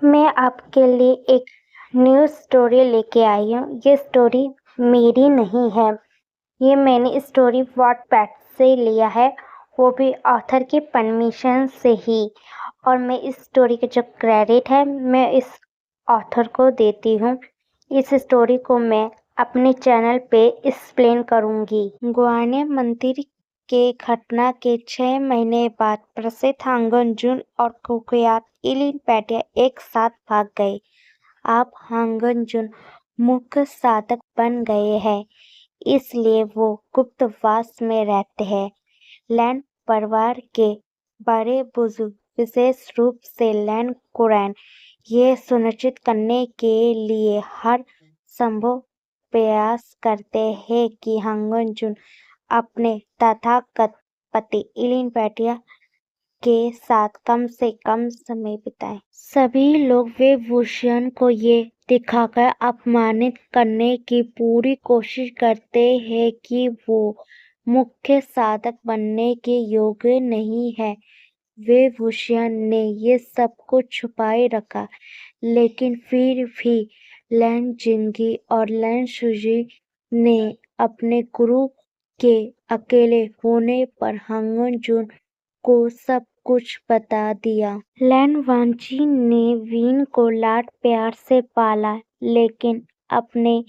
मैं आपके लिए एक न्यूज़ स्टोरी लेके आई हूँ। ये स्टोरी मेरी नहीं है। ये मैंने स्टोरी वॉटपैड से लिया है, वो भी ऑथर की परमिशन से ही। और मैं इस स्टोरी के जो क्रेडिट है मैं इस ऑथर को देती हूँ। इस स्टोरी को मैं अपने चैनल पे एक्सप्लेन करूँगी। ग्वाने मंदिर के घटना के 6 महीने बाद प्रसिद्ध हांगन जून और कुख्यात इलिन पैटिया एक साथ भाग गए। अब हांगन जून मुख्य साधक बन गए हैं, इसलिए वो गुप्तवास में रहते हैं। लैन परिवार के बड़े बुजुर्ग, विशेष रूप से लैन कुरैन, ये सुनिश्चित करने के लिए हर संभव प्रयास करते हैं कि हांगन जून अपने तथाकथित पति इलिन पैटिया के साथ कम से कम समय बिताएं। सभी लोग वेबभूषण को ये दिखाकर अपमानित करने की पूरी कोशिश करते हैं कि वो मुख्य साधक बनने के योग्य नहीं है। वेबभूषण ने ये सब कुछ छुपाए रखा, लेकिन फिर भी लैन जिंगी और लैन सुजी ने अपने गुरु के अकेले होने पर हांगन जून को सब कुछ बता दिया। लैन वांची ने वीन को लाड प्यार से पाला, लेकिन अपने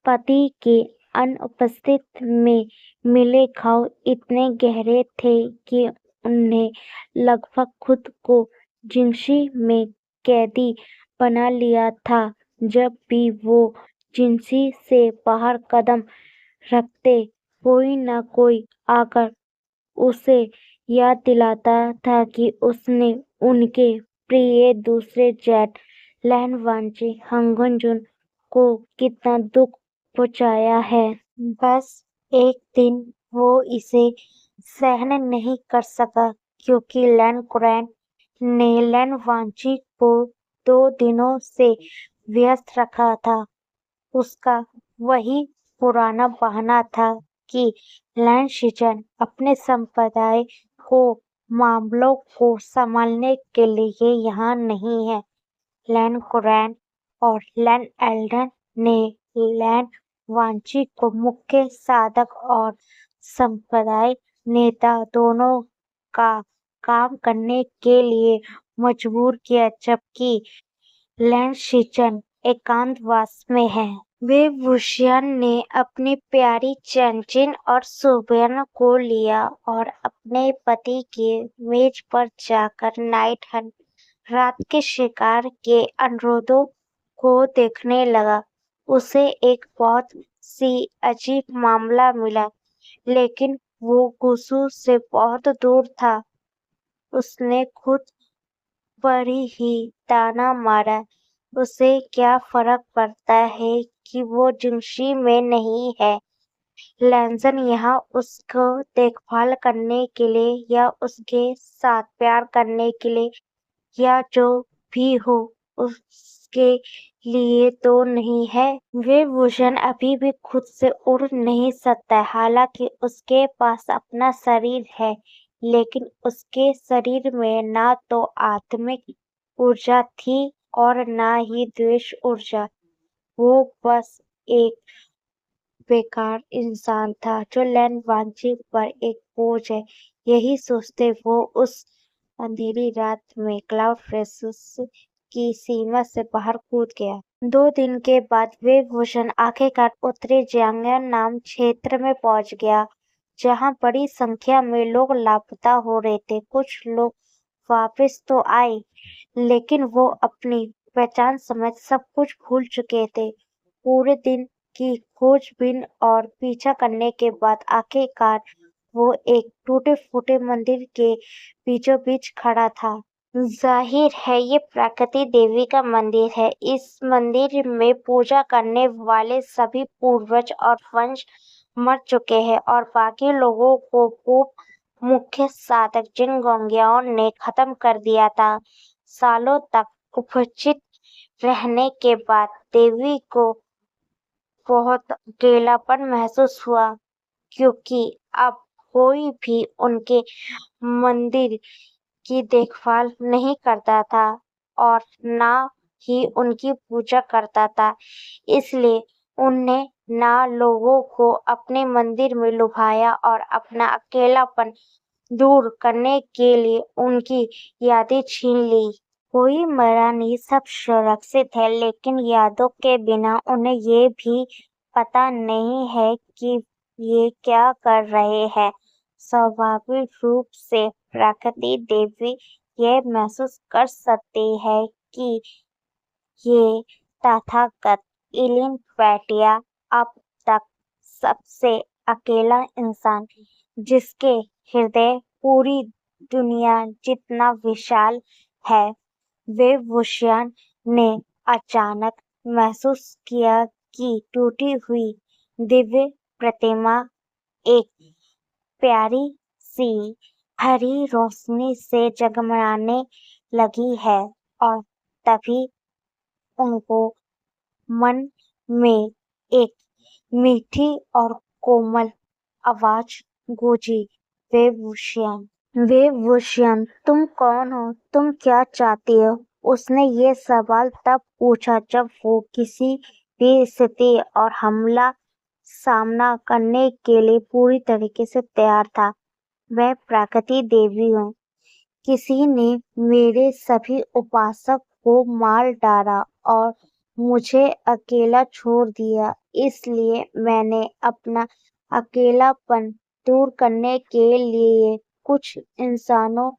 पति के अनुपस्थित में मिले घाव इतने गहरे थे कि उन्हें लगभग खुद को जिंसी में कैदी बना लिया था। जब भी वो जिंसी से बाहर कदम रखते, कोई न कोई आकर उसे याद दिलाता था कि उसने उनके प्रिय दूसरे जेट लैन वांची हांगन जून को कितना दुख पहुंचाया है। बस एक दिन वो इसे सहन नहीं कर सका, क्योंकि लैन कुरैन ने लैन वांची को 2 दिनों से व्यस्त रखा था। उसका वही पुराना बहाना था कि लैन शीजन अपने संप्रदाय को मामलों को संभालने के लिए यहाँ नहीं है। लैन कुरैन और लैन एल्डन ने लैन वांची को मुख्य साधक और संप्रदाय नेता दोनों का काम करने के लिए मजबूर किया, जबकि लैन शीजन एकांतवास में है। वेबभूषण ने अपनी प्यारी चैनचिन और सुबेन को लिया और अपने पति के मेज पर जाकर नाइट हंट, रात के शिकार के अनुरोधों को देखने लगा। उसे एक बहुत सी अजीब मामला मिला, लेकिन वो गुस्सू से बहुत दूर था। उसने खुद पर ही ताना मारा, उसे क्या फर्क पड़ता है कि वो जिंसी में नहीं है। लैंसन यहाँ उसको देखभाल करने के लिए या उसके साथ प्यार करने के लिए या जो भी हो उसके लिए तो नहीं है। विभूषण अभी भी खुद से उड़ नहीं सकता, हालांकि उसके पास अपना शरीर है, लेकिन उसके शरीर में ना तो आत्मिक ऊर्जा थी और ना ही द्वेष ऊर्जा। वो बस एक बेकार इंसान था जो लैन वांची पर एक बोझ है। यही सोचते वो उस अंधेरी रात में क्लाउड फ्रेशस की सीमा से बाहर कूद गया। 2 दिन के बाद विभूषण आखिरकार उत्तरी जियांगन नाम क्षेत्र में पहुंच गया, जहां बड़ी संख्या में लोग लापता हो रहे थे। कुछ लोग वापस तो आए, लेकिन वो अपनी पहचान समेत सब कुछ भूल चुके थे। पूरे दिन की खोजबीन और पीछा करने के बाद आखिरकार वो एक टूटे-फूटे मंदिर के बीचों-बीच खड़ा था। जाहिर है ये प्रकृति देवी का मंदिर है। इस मंदिर में पूजा करने वाले सभी पूर्वज और वंश मर चुके हैं और बाकी लोगों को पूर्व मुख्य साधक जिन गोंगियाओं ने खत्म कर दिया था। सालों तक उपेक्षित रहने के बाद देवी को बहुत अकेलापन महसूस हुआ, क्योंकि अब कोई भी उनके मंदिर की देखभाल नहीं करता था और ना ही उनकी पूजा करता था, इसलिए उन्हें ना लोगों को अपने मंदिर में लुभाया और अपना अकेलापन दूर करने के लिए उनकी यादें छीन ली। कोई मरा नहीं, सब सुरक्षित है, लेकिन यादों के बिना उन्हें ये भी पता नहीं है कि ये क्या कर रहे हैं। स्वाभाविक रूप से प्रकृति देवी ये महसूस कर सकती है कि ये तथाकथित इलिन पैटिया अब तक सबसे अकेला इंसान, जिसके हृदय पूरी दुनिया जितना विशाल है। वेवुशियन ने अचानक महसूस किया कि टूटी हुई दिव्य प्रतिमा एक प्यारी सी हरी रोशनी से जगमगाने लगी है, और तभी उनको मन में एक मीठी और कोमल आवाज गूंजी, वेवुशियन। वेवुशियन, तुम कौन हो? तुम क्या चाहती हो? उसने ये सवाल तब पूछा जब वो किसी भी स्थिति और हमला सामना करने के लिए पूरी तरीके से तैयार था। मैं प्रकृति देवी हूँ। किसी ने मेरे सभी उपासक को मार डाला और मुझे अकेला छोड़ दिया, इसलिए मैंने अपना अकेलापन दूर करने के लिए कुछ इंसानों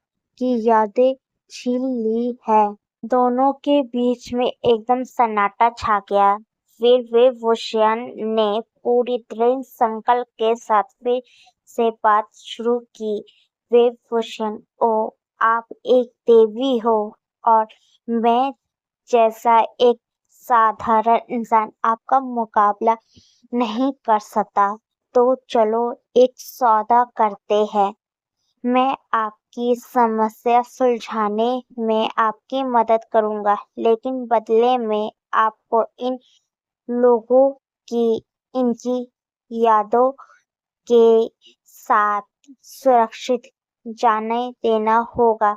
की यादें छीन ली है। दोनों के बीच में एकदम सन्नाटा छा गया। फिर वेवुशियन ने पूरी दृढ़ संकल्प के साथ फिर से बात शुरू की। वेवुशियन, ओ, आप एक देवी हो और मैं जैसा एक साधारण इंसान आपका मुकाबला नहीं कर सकता। तो चलो एक सौदा करते हैं। मैं आपकी समस्या सुलझाने में आपकी मदद करूंगा, लेकिन बदले में आपको इन लोगों की इनकी यादों के साथ सुरक्षित जाने देना होगा।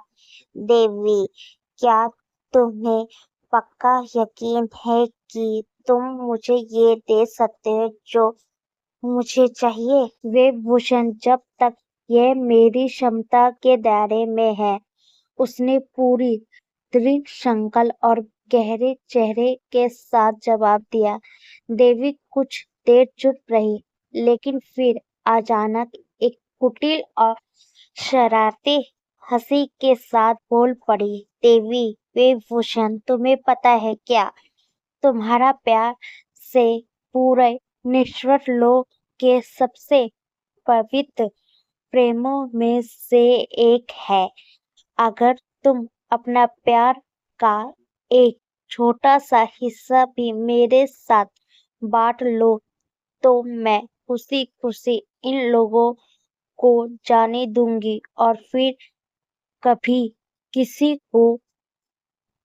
देवी, क्या तुम्हें पक्का यकीन है कि तुम मुझे ये दे सकते हो जो मुझे चाहिए? वेवभूषण, जब तक यह मेरी क्षमता के दायरे में है, उसने पूरी दृढ़ संकल्प और गहरे चेहरे के साथ जवाब दिया। देवी कुछ देर चुप रही, लेकिन फिर अचानक एक कुटिल और शरारती हंसी के साथ बोल पड़ी। देवी वेवभूषण, तुम्हें पता है क्या? तुम्हारा प्यार से पूरे निश्चट लोक के सबसे पवित्र प्रेमों में से एक है। अगर तुम अपना प्यार का एक छोटा सा हिस्सा भी मेरे साथ बांट लो, तो मैं खुशी खुशी इन लोगों को जाने दूंगी और फिर कभी किसी को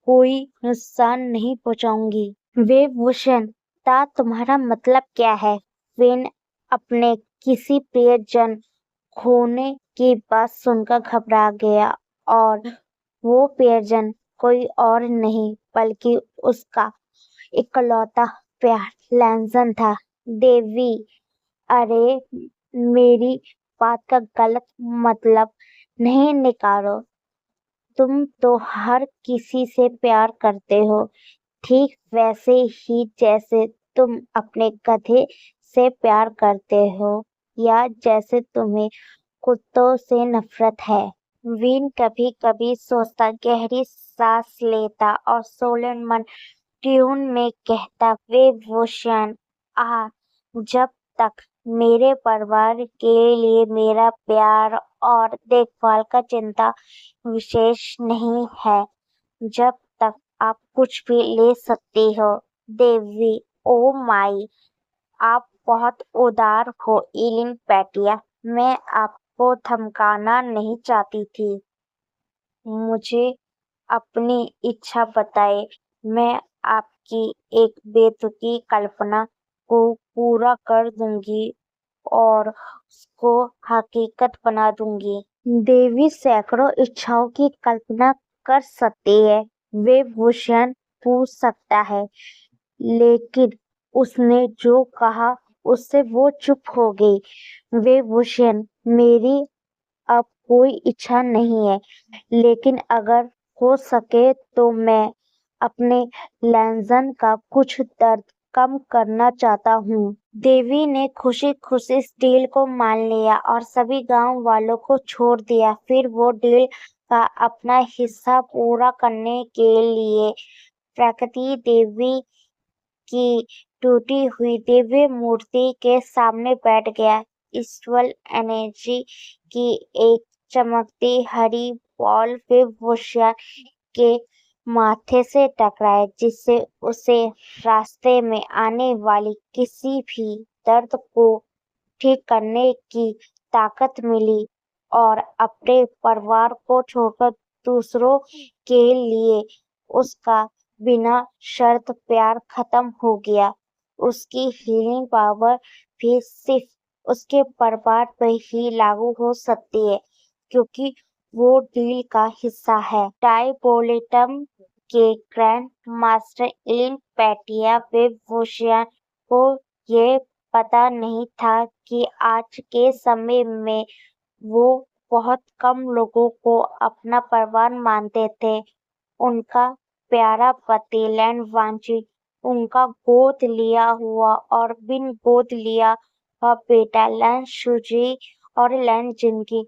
कोई नुकसान नहीं पहुंचाऊंगी। वेवभूषण, ता तुम्हारा मतलब क्या है? वेन अपने किसी प्रियजन खोने की बात सुनकर घबरा गया, और वो प्रियजन कोई और नहीं बल्कि उसका इकलौता प्यार लैंसन था। देवी, अरे, मेरी बात का गलत मतलब नहीं निकालो। तुम तो हर किसी से प्यार करते हो, ठीक वैसे ही जैसे तुम अपने गधे से प्यार करते हो, या जैसे तुम्हें कुत्तों से नफरत है। विन कभी कभी सोचता, गहरी सांस लेता और सोलोमन ट्यून में कहता, वेवभूषण, जब तक मेरे परिवार के लिए मेरा प्यार और देखभाल का चिंता विशेष नहीं है, जब तक आप कुछ भी ले सकती हो। देवी, ओ माई, आप बहुत उदार हो इलिन पैटिया। मैं आपको धमकाना नहीं चाहती थी। मुझे अपनी इच्छा बताएं, मैं आपकी एक बेतुकी कल्पना को पूरा कर दूंगी और उसको हकीकत बना दूंगी। देवी सैकड़ों इच्छाओं की कल्पना कर सकती है, वेवभूषण, पूछ सकता है, लेकिन उसने जो कहा उससे वो चुप हो गई। विभूषण, मेरी अब कोई इच्छा नहीं है, लेकिन अगर हो सके तो मैं अपने लैंसन का कुछ दर्द कम करना चाहता हूँ। देवी ने खुशी खुशी डील को मान लिया और सभी गांव वालों को छोड़ दिया। फिर वो डील का अपना हिस्सा पूरा करने के लिए प्रकृति देवी की टूटी हुई दिव्य मूर्ति के सामने बैठ गया। ईश्वर एनर्जी की एक चमकती हरी बॉल विभूषण के माथे से टकराए, जिससे उसे रास्ते में आने वाली किसी भी दर्द को ठीक करने की ताकत मिली और अपने परिवार को छोड़कर दूसरों के लिए उसका बिना शर्त प्यार खत्म हो गया। उसकी हीलिंग पावर भी सिर्फ उसके परिवार पर ही लागू हो सकती है, क्योंकि वो डील का हिस्सा है। टाइपोलिटम के ग्रैंड मास्टर इलिन पैटिया विभूषण को ये पता नहीं था कि आज के समय में वो बहुत कम लोगों को अपना परिवार मानते थे। उनका प्यारा पति लैंड वांची, उनका गोद लिया हुआ और बिन गोद लिया हुआ बेटा लैंड शुजी और लैंड जिंगी,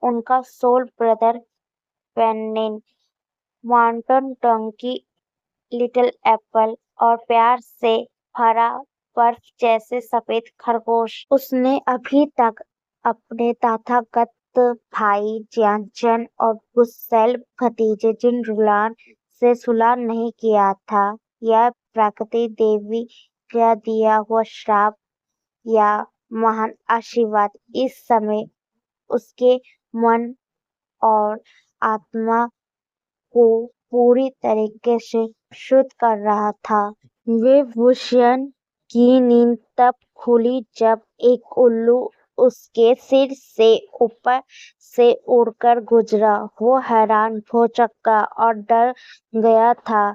उनका सोल ब्रदर पेनिन, माउंटेन डंकी, लिटिल एप्पल और प्यार से भरा बर्फ जैसे सफेद खरगोश। उसने अभी तक अपने तथागत भाई जियानचन और गुस्सैल भतीजे जिनरुलान से सुलह नहीं किया था। यह प्रकृति देवी का दिया हुआ श्राप या महान आशीर्वाद इस समय उसके मन और आत्मा को पूरी तरीके से शुद्ध कर रहा था। विभूषण की नींद तब खुली जब एक उल्लू उसके सिर से ऊपर से उड़कर गुजरा। वो हैरान हो चक्का और डर गया था।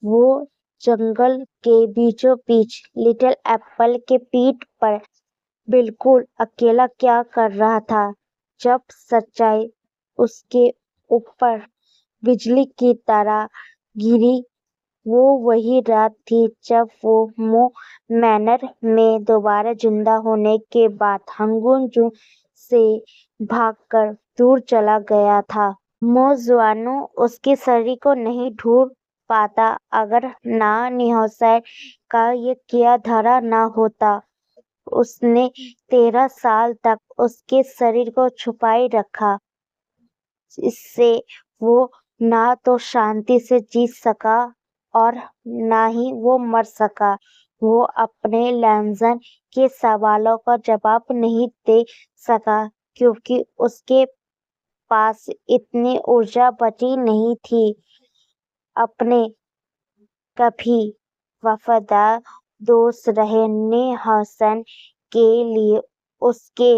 वो जंगल के बीचों बीच लिटिल एप्पल के पीठ पर बिल्कुल अकेला क्या कर रहा था, जब सच्चाई उसके ऊपर बिजली की तरह गिरी। वो वही रात थी जब वो मो मैनर में दोबारा जिंदा होने के बाद हंगुंजू से भागकर दूर चला गया था। मोज़ुआनो उसके शरीर को नहीं ढूंढ पाता। अगर ना निहोसाई का ये किया धरा ना होता, उसने 13 साल तक उसके शरीर को छुपाए रखा। इससे वो ना तो शांति से जी सका और ना ही वो मर सका। वो अपने लैंसन के सवालों का जवाब नहीं दे सका, क्योंकि उसके पास इतनी ऊर्जा बची नहीं थी। अपने कभी वफादार दोस्त रहे निहोसन के लिए उसके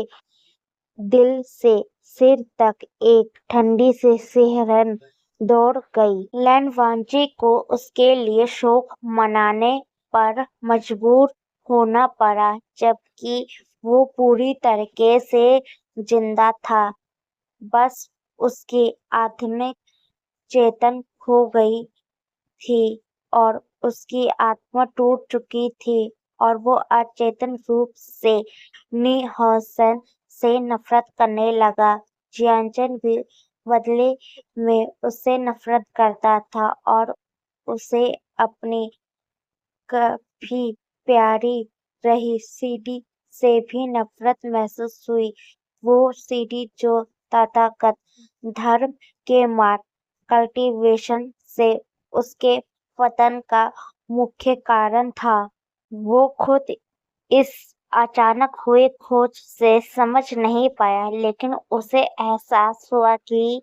दिल से सिर तक एक ठंडी सी सिहरन दौड़ गई। लैंड वांची को उसके लिए शोक मनाने पर मजबूर होना पड़ा, जबकि वो पूरी तरीके से जिंदा था। बस उसकी आत्मिक चेतन खो गई थी और उसकी आत्मा टूट चुकी थी और वो अचेतन रूप से निहोसन से नफरत करने लगा। जियानचन भी बदले में उससे नफरत करता था और उसे अपनी कभी प्यारी रही सीढ़ी से भी नफरत महसूस हुई। वो सीढ़ी जो तथागत धर्म के मार्ग कल्टीवेशन से उसके पतन का मुख्य कारण था। वो खुद इस अचानक हुई खोज से समझ नहीं पाया, लेकिन उसे एहसास हुआ कि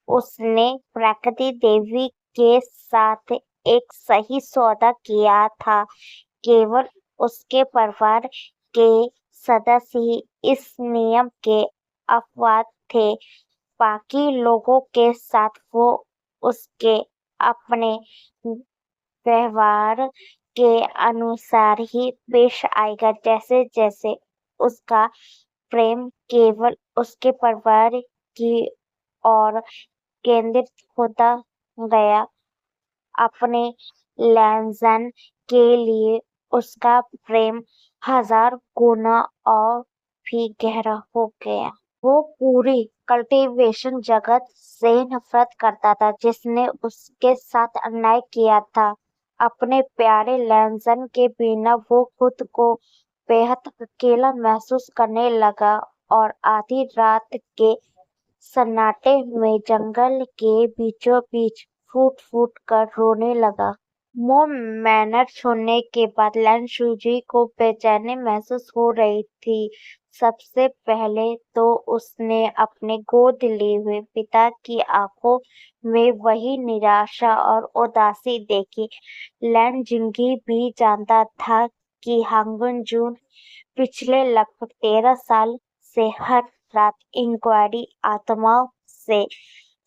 उसने प्रकृति देवी के साथ एक सही सौदा किया था। केवल उसके परिवार के सदस्य ही इस नियम के अपवाद थे। बाकी लोगों के साथ वो उसके अपने व्यवहार के अनुसार ही पेश आएगा। जैसे जैसे उसका प्रेम केवल उसके परिवार की ओर केंद्रित होता गया, अपने लैंसन के लिए उसका प्रेम 1000 गुना और भी गहरा हो गया। वो पूरी कल्टीवेशन जगत से नफरत करता था जिसने उसके साथ अन्याय किया था। अपने प्यारे लैंसन के बिना वो खुद को बेहद अकेला महसूस करने लगा और आधी रात के सन्नाटे में जंगल के बीचों बीच फूट फूट कर रोने लगा। वो मैनर छोड़ने के बाद लैन शूजी को बेचैनी महसूस हो रही थी। सबसे पहले तो उसने अपने गोद लिए हुए पिता की आंखों में वही निराशा और उदासी देखी। लैन जिंगी भी जानता था कि हांगुन जून पिछले लगभग 13 साल से हर रात इंक्वायरी आत्माओं से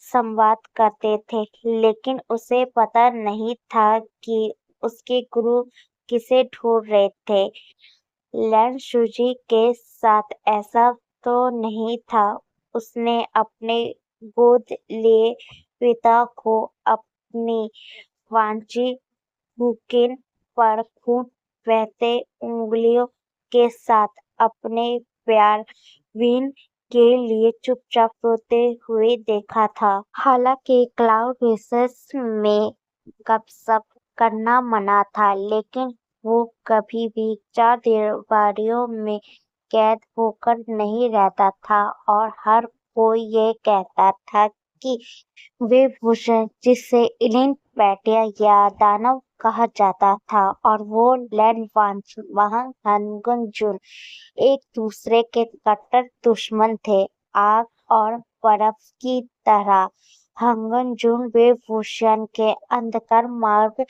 संवाद करते थे, लेकिन उसे पता नहीं था कि उसके गुरु किसे ढूंढ रहे थे। लैन शूजी के साथ ऐसा तो नहीं था। उसने अपने गोद लिए पिता को अपनी वांची बुकिन पर खून बहते उंगलियों के साथ अपने प्यार विन के लिए चुपचाप रोते हुए देखा था। हालांकि क्लाउड रिसर्च में गपशप करना मना था, लेकिन वो कभी भी 4 दीवारों में कैद होकर नहीं रहता था और हर कोई ये कहता था कि वे भूषण जिसे इलिन पैटिया या दानव कहा जाता था और वो लैन हांगुन एक दूसरे के कट्टर दुश्मन थे। आग और बर्फ की तरह हांगुन वेशभूषण के अंधकार मार्ग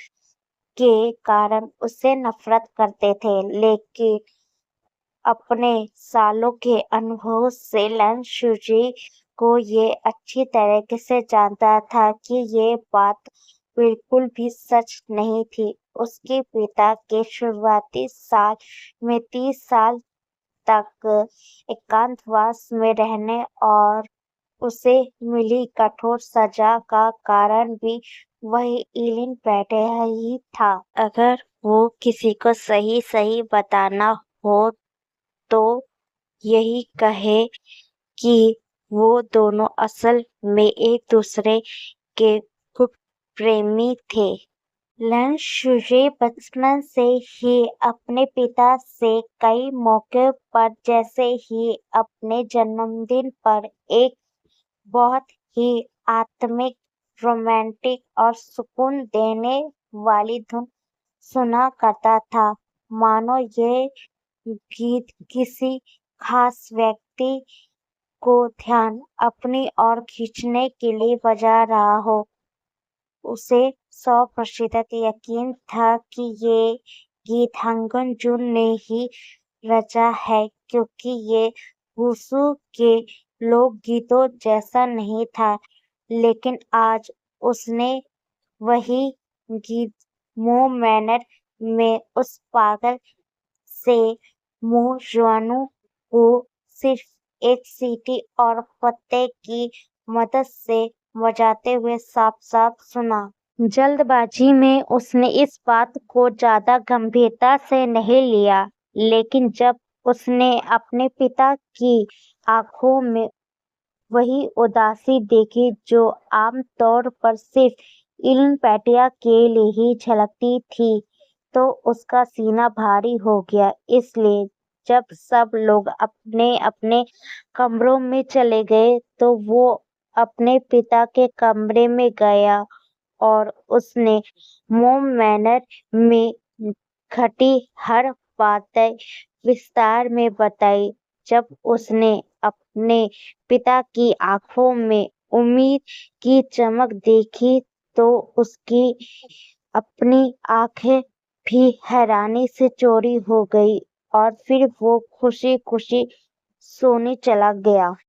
के कारण उससे नफरत करते थे, लेकिन अपने सालों के अनुभव से लैन शूजी को ये अच्छी तरह से जानता था कि ये बात बिल्कुल भी सच नहीं थी। उसके पिता के शुरुआती साल में 30 साल तक एकांतवास में रहने और उसे मिली कठोर सजा का कारण भी वही इलिन पैटिया ही था। अगर वो किसी को सही सही बताना हो तो यही कहे कि वो दोनों असल में एक दूसरे के खूब प्रेमी थे। लैन शूजी बचपन से ही अपने पिता से कई मौके पर, जैसे ही अपने जन्मदिन पर, एक बहुत ही आत्मिक, रोमांटिक और सुकून देने वाली धुन सुना करता था, मानो ये गीत किसी खास व्यक्ति को ध्यान अपनी ओर खींचने के लिए बजा रहा हो। उसे 100% यकीन था कि ये गीत हांगुन जून ने ही रचा है, क्योंकि ये वुशु के लोकगीतों जैसा नहीं था। लेकिन आज उसने वही गीत मो मैनर में उस पागल से मो जुआनू को सिर्फ एक सीटी और पत्ते की मदद से बजाते हुए साफ-साफ सुना। जल्दबाजी में उसने इस बात को ज्यादा गंभीरता से नहीं लिया, लेकिन जब उसने अपने पिता की आंखों में वही उदासी देखी जो आम तौर पर सिर्फ इलिन पैटिया के लिए ही झलकती थी, तो उसका सीना भारी हो गया। इसलिए जब सब लोग अपने अपने कमरों में चले गए तो वो अपने पिता के कमरे में गया और उसने मोम मैनर में घटी हर बातें विस्तार में बताई। जब उसने अपने पिता की आंखों में उम्मीद की चमक देखी तो उसकी अपनी आंखें भी हैरानी से चौड़ी हो गई और फिर वो खुशी खुशी सोने चला गया।